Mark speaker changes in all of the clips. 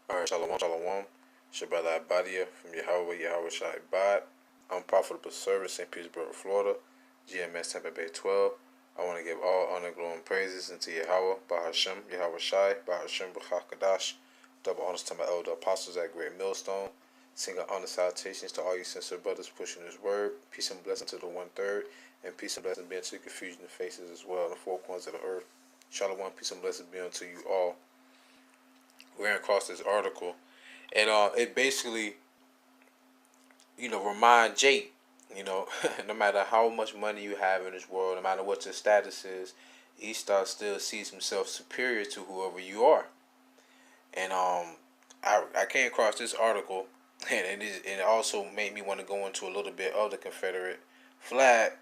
Speaker 1: Alright, Shalom, Shalom. Shabbat Abadia from YAHAWAH, YAHAWASHI, AHBAD. I'm Profitable Service, St. Petersburg, Florida, GMS Tampa Bay 12. I want to give all honor, glory, and praises unto Yahawah, Bahashem, Yahawashai, Bahashem, B'chakadash. Double honors to my elder apostles at Great Millstone. Sing honor salutations to all you sincere brothers pushing His word. Peace and blessing to the 1/3, and peace and blessing be unto the confusion of faces as well in the four corners of the earth. Shalom, peace and blessing be unto you all. We ran across this article, and it basically, remind Jake, no matter how much money you have in this world, no matter what your status is, Esau still sees himself superior to whoever you are. And I came across this article, and it also made me want to go into a little bit of the Confederate flag,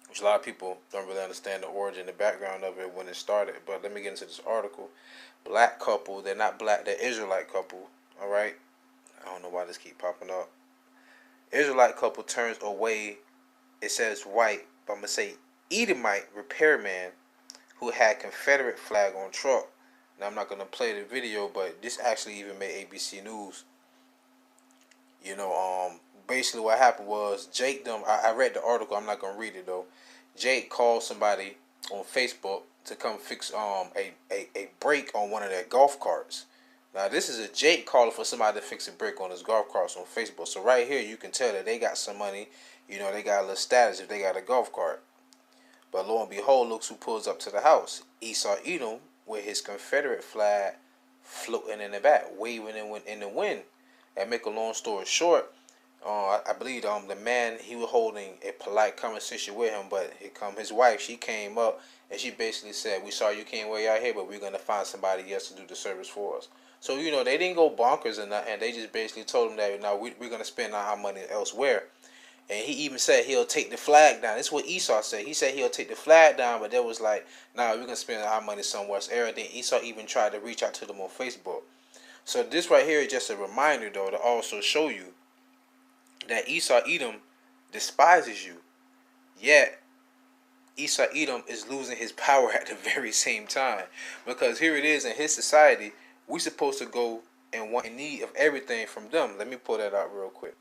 Speaker 1: which a lot of people don't really understand the origin, the background of it when it started. But let me get into this article. Black couple, they're not black, they're Israelite couple, alright? I don't know why this keep popping up. Israelite couple turns away, it says white, but I'm going to say Edomite repairman who had Confederate flag on truck. Now, I'm not going to play the video, but this actually even made ABC News. Basically what happened was Jake I read the article, I'm not going to read it though. Jake called somebody on Facebook to come fix a brake on one of their golf carts. Now this is a Jake calling for somebody to fix a brake on his golf carts on Facebook. So right here you can tell that they got some money. They got a little status if they got a golf cart. But lo and behold, looks who pulls up to the house. Esau Edom with his Confederate flag floating in the back, waving in the wind. And make a long story short, I believe the man, he was holding a polite conversation with him, but here come his wife. She came up and she basically said, "We sorry you can't wait out here, but we're gonna find somebody else to do the service for us." So they didn't go bonkers and they just basically told him that we're gonna spend our money elsewhere. And he even said he'll take the flag down. This is what Esau said. He said he'll take the flag down, but there was like, "Nah, we're gonna spend our money somewhere else." Everything. Esau even tried to reach out to them on Facebook. So this right here is just a reminder, though, to also show you that Esau Edom despises you. Yet Esau Edom is losing his power at the very same time. Because here it is in his society, we're supposed to go and want in need of everything from them. Let me pull that out real quick.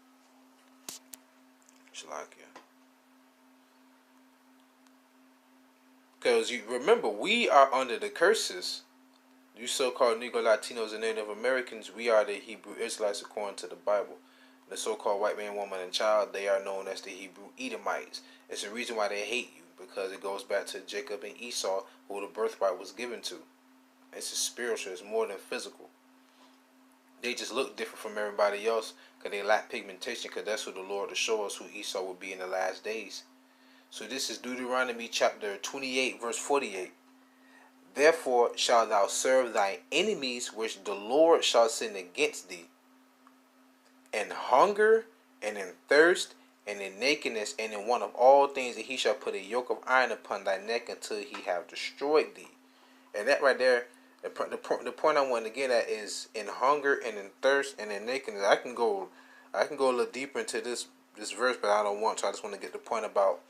Speaker 1: Because you remember, we are under the curses. You so-called Negro Latinos and Native Americans, we are the Hebrew Israelites according to the Bible. The so-called white man, woman, and child, they are known as the Hebrew Edomites. It's the reason why they hate you, because it goes back to Jacob and Esau, who the birthright was given to. It's spiritual, it's more than physical. They just look different from everybody else because they lack pigmentation, because that's what the Lord will show us who Esau will be in the last days. So this is Deuteronomy chapter 28, verse 48. "Therefore shalt thou serve thy enemies which the Lord shall send against thee, in hunger and in thirst and in nakedness and in want of all things, that he shall put a yoke of iron upon thy neck until he have destroyed thee." And that right there, the point I want to get at is in hunger and in thirst and in nakedness. I can go a little deeper into this verse, but I don't want to. I just want to get the point about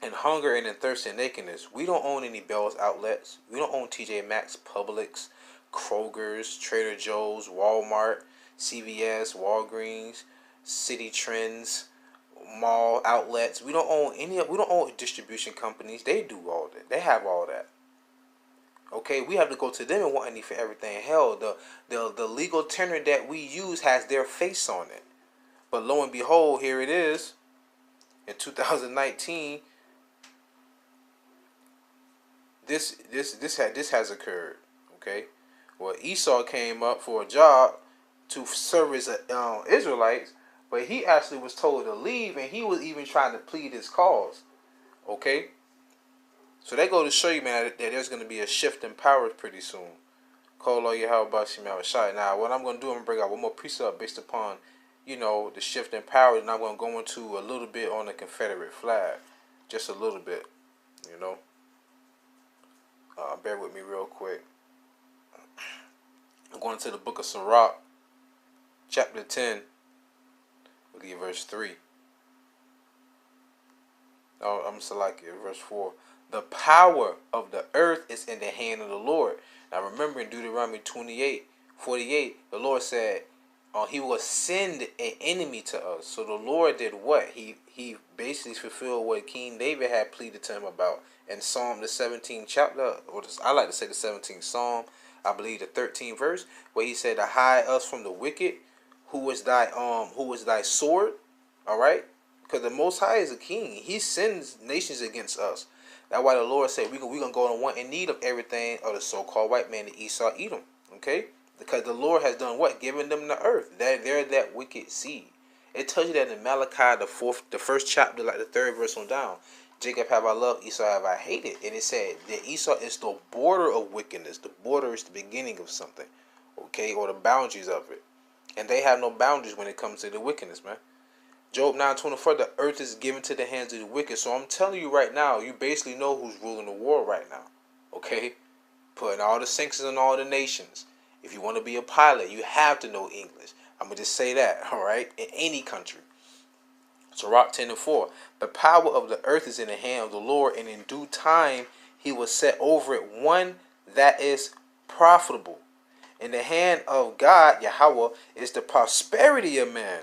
Speaker 1: in hunger and in thirst and nakedness. We don't own any Bell's outlets. We don't own TJ Maxx, Publix, Kroger's, Trader Joe's, Walmart, CVS, Walgreens, City Trends, mall outlets. We don't own any. We don't own distribution companies. They do all that. They have all that. Okay, we have to go to them and want any for everything. Hell, the legal tender that we use has their face on it. But lo and behold, here it is in 2019. This has occurred. Okay, well, Esau came up for a job to service Israelites, but he actually was told to leave, and he was even trying to plead his cause. Okay, so that goes to show you, man, that there's going to be a shift in power pretty soon. Call all YAHAWASHI. Now, what I'm going to do, I'm going to bring out one more precept based upon, the shift in power, and I'm going to go into a little bit on the Confederate flag, just a little bit, Bear with me real quick. I'm going to the book of Sirach, chapter 10. Look at verse 3. I'm Salakia, verse 4. "The power of the earth is in the hand of the Lord." Now remember in Deuteronomy 28, 48, the Lord said, he will send an enemy to us. So the Lord did what? He basically fulfilled what King David had pleaded to him about in Psalm the 17th chapter, or I like to say the 17th Psalm, I believe the 13th verse, where he said to hide us from the wicked, who is thy sword. All right, because the Most High is a king. He sends nations against us. That's why the Lord said we're gonna go and want in need of everything of the so-called white man, the Esau, Edom. Okay, because the Lord has done what? Given them the earth. They're that wicked seed. It tells you that in Malachi the first chapter, like the 3rd verse on down. Jacob have I loved, Esau have I hated. And it said that Esau is the border of wickedness. The border is the beginning of something. Okay, or the boundaries of it. And they have no boundaries when it comes to the wickedness, man. Job 9:24, the earth is given to the hands of the wicked. So I'm telling you right now, you basically know who's ruling the world right now. Okay? Putting all the sanctions on all the nations. If you want to be a pilot, you have to know English. I'm going to just say that, all right? In any country. Sirach 10:4, the power of the earth is in the hand of the Lord, and in due time he will set over it one that is profitable. In the hand of God, Yahawah, is the prosperity of man.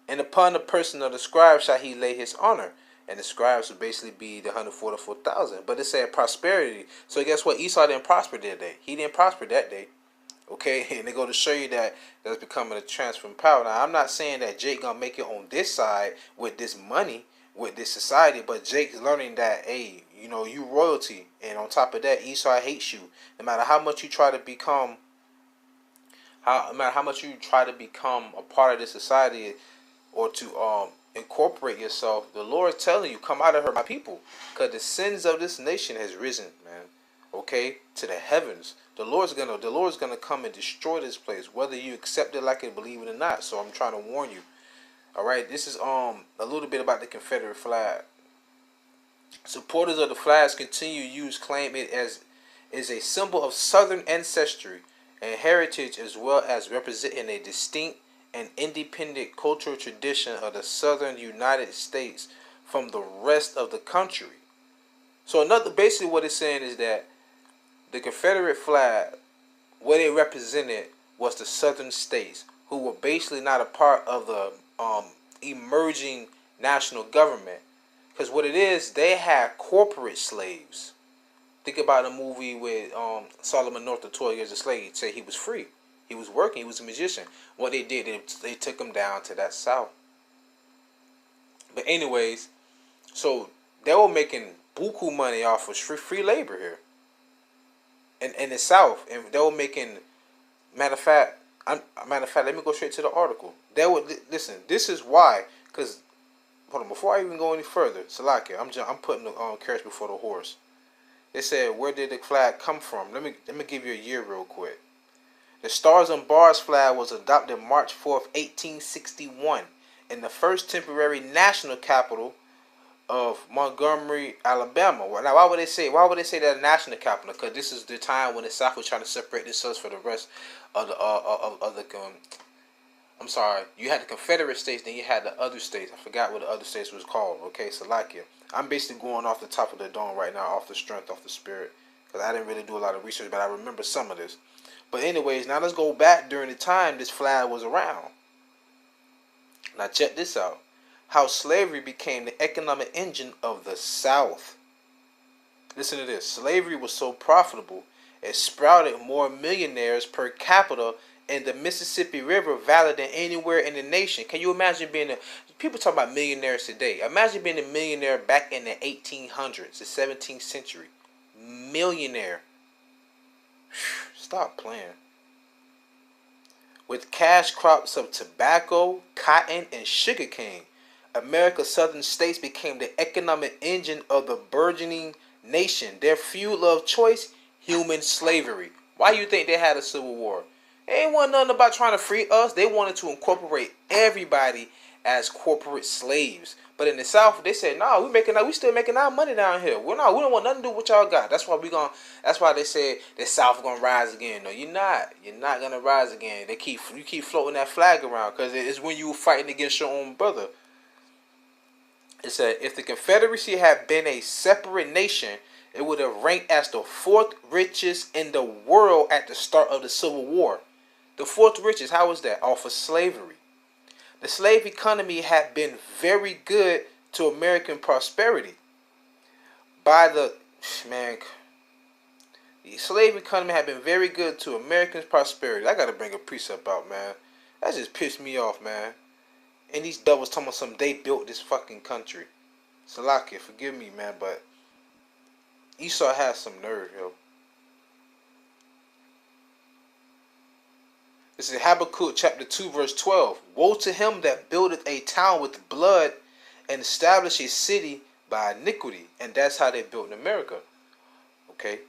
Speaker 1: And upon the person of the scribe shall he lay his honor. And the scribes would basically be the 144,000. But it said prosperity. So guess what? Esau didn't prosper that day. He didn't prosper that day. Okay, and they go to show you that that's becoming a transfer in power. Now, I'm not saying that Jake gonna make it on this side with this money, with this society, but Jake's learning that, hey, you know, you royalty, and on top of that, Esau hates you. No matter how much you try to become, no matter how much you try to become a part of this society, or to incorporate yourself, the Lord is telling you, come out of her, my people, because the sins of this nation has risen, man. Okay, to the heavens. The Lord's gonna come and destroy this place, whether you accept it like it, believe it or not. So I'm trying to warn you. All right, this is a little bit about the Confederate flag. Supporters of the flags continue to claim it as is a symbol of Southern ancestry and heritage, as well as representing a distinct and independent cultural tradition of the Southern United States from the rest of the country. So basically what it's saying is that the Confederate flag, what it represented was the Southern states, who were basically not a part of the emerging national government. Because what it is, they had corporate slaves. Think about a movie with Solomon North, the 12 years a slave. Say he was free. He was working. He was a magician. What they did, they took him down to that south. But anyways, so they were making buku money off of free labor here. In the South, and they were making. Matter of fact, let me go straight to the article. They would listen. This is why, because hold on, before I even go any further, Salakia, I'm putting the carriage before the horse. They said, where did the flag come from? Let me give you a year real quick. The Stars and Bars flag was adopted March 4th, 1861, in the first temporary national capital of Montgomery, Alabama. Now, why would they say that national capital? Because this is the time when the South was trying to separate themselves for the rest of the I'm sorry, you had the Confederate states, then you had the other states. I forgot what the other states was called. Okay, Salakia. I'm basically going off the top of the dome right now, off the strength, off the spirit, because I didn't really do a lot of research, but I remember some of this. But anyways, now let's go back during the time this flag was around. Now check this out. How slavery became the economic engine of the South. Listen to this. Slavery was so profitable, it sprouted more millionaires per capita in the Mississippi River Valley than anywhere in the nation. Can you imagine being people talk about millionaires today. Imagine being a millionaire back in the 1800s, the 17th century. Millionaire. Stop playing. With cash crops of tobacco, cotton, and sugarcane, America's southern states became the economic engine of the burgeoning nation. Their fuel of choice, human slavery. Why do you think they had a civil war? They ain't want nothing about trying to free us. They wanted to incorporate everybody as corporate slaves. But in the South, they said, "No, we still making our money down here. We don't want nothing to do with what y'all got. That's why they said the South gonna rise again." No, you're not. You're not gonna rise again. You keep floating that flag around because it's when you fighting against your own brother. It said, if the Confederacy had been a separate nation, it would have ranked as the 4th richest in the world at the start of the Civil War. The fourth richest, how was that? Off of slavery. The slave economy had been very good to American prosperity. By the the slave economy had been very good to Americans' prosperity. I gotta bring a precept out, man. That just pissed me off, man. And these devils talking about some they built this fucking country. Salakia, forgive me, man, but Esau has some nerve, yo. This is Habakkuk chapter 2, verse 12. Woe to him that buildeth a town with blood and establish a city by iniquity. And that's how they built in America. Okay?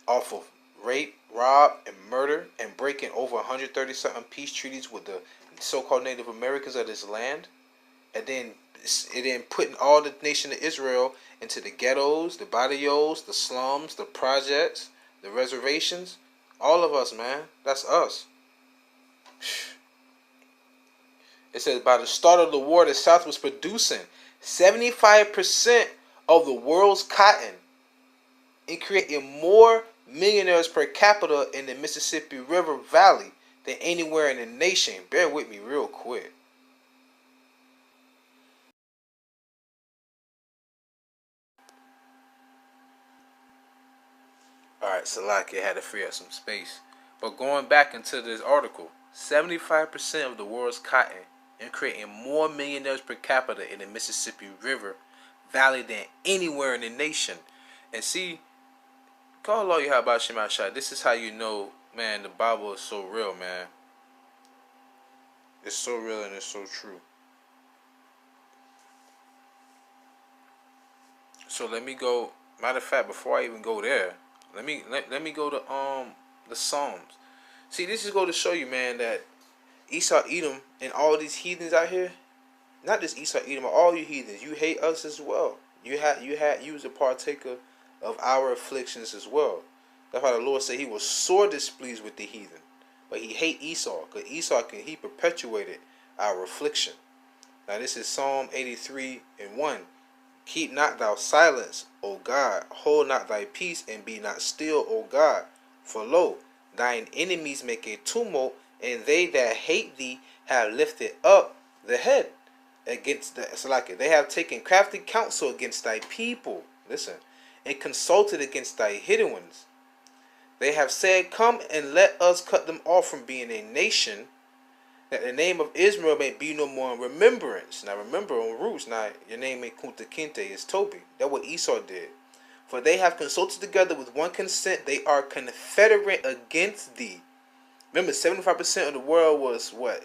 Speaker 1: Off of rape, rob, and murder, and breaking over 130-something peace treaties with the so-called Native Americans of this land. And then putting all the nation of Israel into the ghettos, the barrios, the slums, the projects, the reservations. All of us, man. That's us. It says, by the start of the war, the South was producing 75% of the world's cotton and creating more millionaires per capita in the Mississippi River Valley than anywhere in the nation. Bear with me real quick. Alright, Salaki had to free up some space. But going back into this article, 75% of the world's cotton and creating more millionaires per capita in the Mississippi River Valley than anywhere in the nation. And see, call all YAHAWASHI. This is how you know, man, the Bible is so real, man. It's so real and it's so true. So let me go. Matter of fact, before I even go there, let me go to the Psalms. See, this is going to show you, man, that Esau, Edom, and all these heathens out here, not just Esau, Edom, but all you heathens, you hate us as well. You was a partaker of our afflictions as well. That's why the Lord said he was sore displeased with the heathen, but he hate Esau, because Esau he perpetuated our affliction. Now this is Psalm 83:1. Keep not thou silence, O God. Hold not thy peace, and be not still, O God. For lo, thine enemies make a tumult, and they that hate thee have lifted up the head against the Salaki. They have taken crafty counsel against thy people. Listen, and consulted against thy hidden ones. They have said, come and let us cut them off from being a nation, that the name of Israel may be no more in remembrance. Now remember on roots, now your name ain't Kunta Kinte, it's Toby. That's what Esau did. For they have consulted together with one consent, they are confederate against thee. Remember, 75% of the world was what?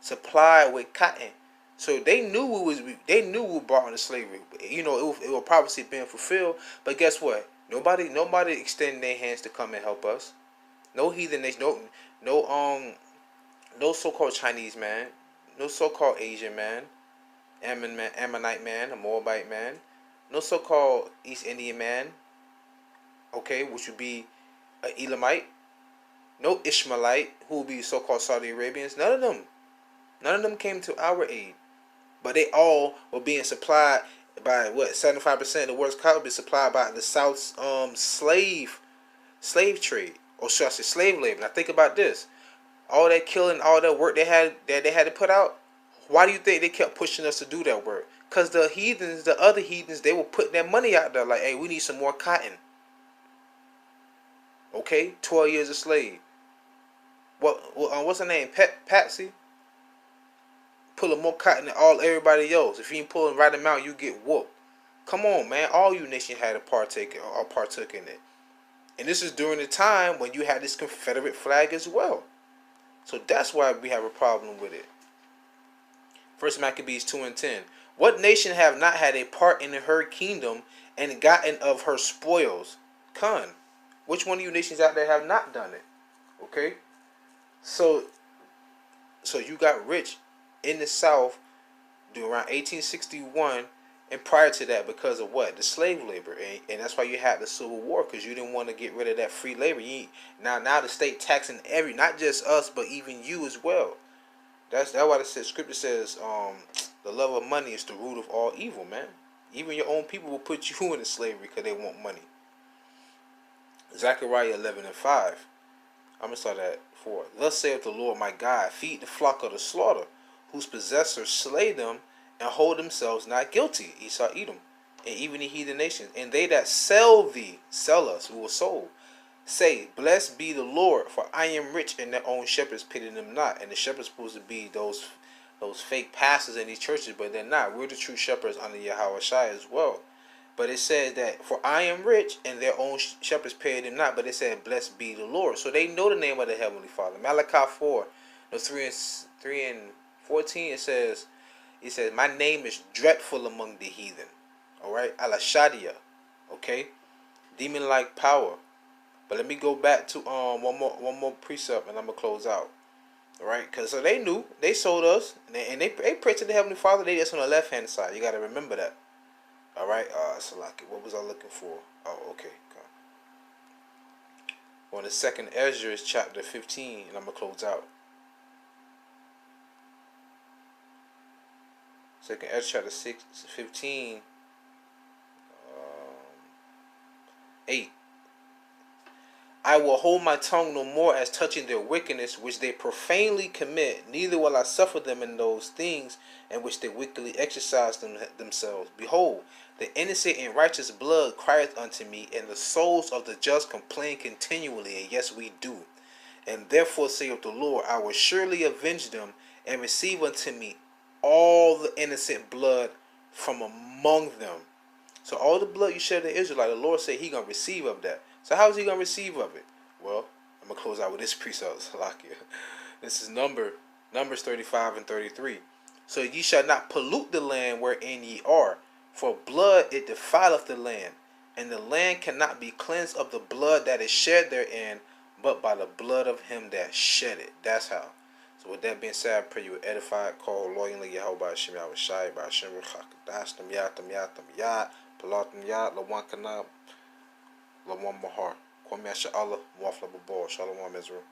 Speaker 1: Supplied with cotton. So they knew we were brought into slavery. You know, it was prophecy being fulfilled. But guess what? Nobody extended their hands to come and help us. No heathen nation, no so-called Chinese man, no so-called Asian man, Ammonite man, a Moabite man, no so-called East Indian man, okay, which would be an Edomite, no Ishmaelite, who would be so-called Saudi Arabians. None of them came to our aid, but they all were being supplied by what? 75% of the world's cotton be supplied by the South's slave trade, or should I say slave labor. Now think about this. All that killing, all that work they had to put out. Why do you think they kept pushing us to do that work? Because the other heathens, they were putting their money out there like, hey, we need some more cotton. Okay, 12 years a slave. What's her name? Patsy? Pulling more cotton than everybody else. If you ain't pulling right amount, you get whooped. Come on, man. All you nations had to partook in it. And this is during the time when you had this Confederate flag as well. So that's why we have a problem with it. First Maccabees 2:10. What nation have not had a part in her kingdom and gotten of her spoils? Con. Which one of you nations out there have not done it? Okay. So you got rich in the South around 1861 and prior to that because of what? The slave labor. And that's why you had the Civil War, because you didn't want to get rid of that free labor. Now the state taxing not just us, but even you as well. That's why the scripture says the love of money is the root of all evil, man. Even your own people will put you into slavery because they want money. Zechariah 11:5. I'm going to start at 4. Thus saith the Lord my God, feed the flock of the slaughter, whose possessors slay them, and hold themselves not guilty, Esau, Edom, and even the heathen nations. And they that sell thee, sell us, who were sold, say, blessed be the Lord, for I am rich, and their own shepherds pity them not. And the shepherds supposed to be those fake pastors in these churches, but they're not. We're the true shepherds under YAHAWASHI as well. But it said that, for I am rich, and their own shepherds pay them not. But it said, blessed be the Lord. So they know the name of the Heavenly Father. Malachi 4, no, 3 and 14, it says, my name is dreadful among the heathen. Alright? Alashadia. Okay? Demon-like power. But let me go back to one more precept, and I'm going to close out. Alright? Because so they knew. They sold us. And they prayed to the Heavenly Father. They just on the left-hand side. You got to remember that. Alright, Salaki, what was I looking for? Oh, okay. On the second Ezra is chapter 15, and I'm going to close out. Second Ezra chapter 15, 8. I will hold my tongue no more as touching their wickedness which they profanely commit, neither will I suffer them in those things in which they wickedly exercise themselves. Behold, the innocent and righteous blood crieth unto me, and the souls of the just complain continually, and yes, we do. And therefore saith the Lord, I will surely avenge them, and receive unto me all the innocent blood from among them. So all the blood you shed in Israel, the Lord said he going to receive of that. So how is he going to receive of it? Well, I'm going to close out with this precept. This is Numbers 35 and 33. So ye shall not pollute the land wherein ye are, for blood it defileth the land, and the land cannot be cleansed of the blood that is shed therein, but by the blood of him that shed it. That's how. So with that being said, I pray you were edified, called loyally Yahawah Shem Yahawashi, by Hashem Rechakadashtam Yatam Yatam Yat, Palatam Yat, Lawan Kanab, Lawan Mahar. Kwame Yasha Allah, Muafla Babal, Shalom Israel.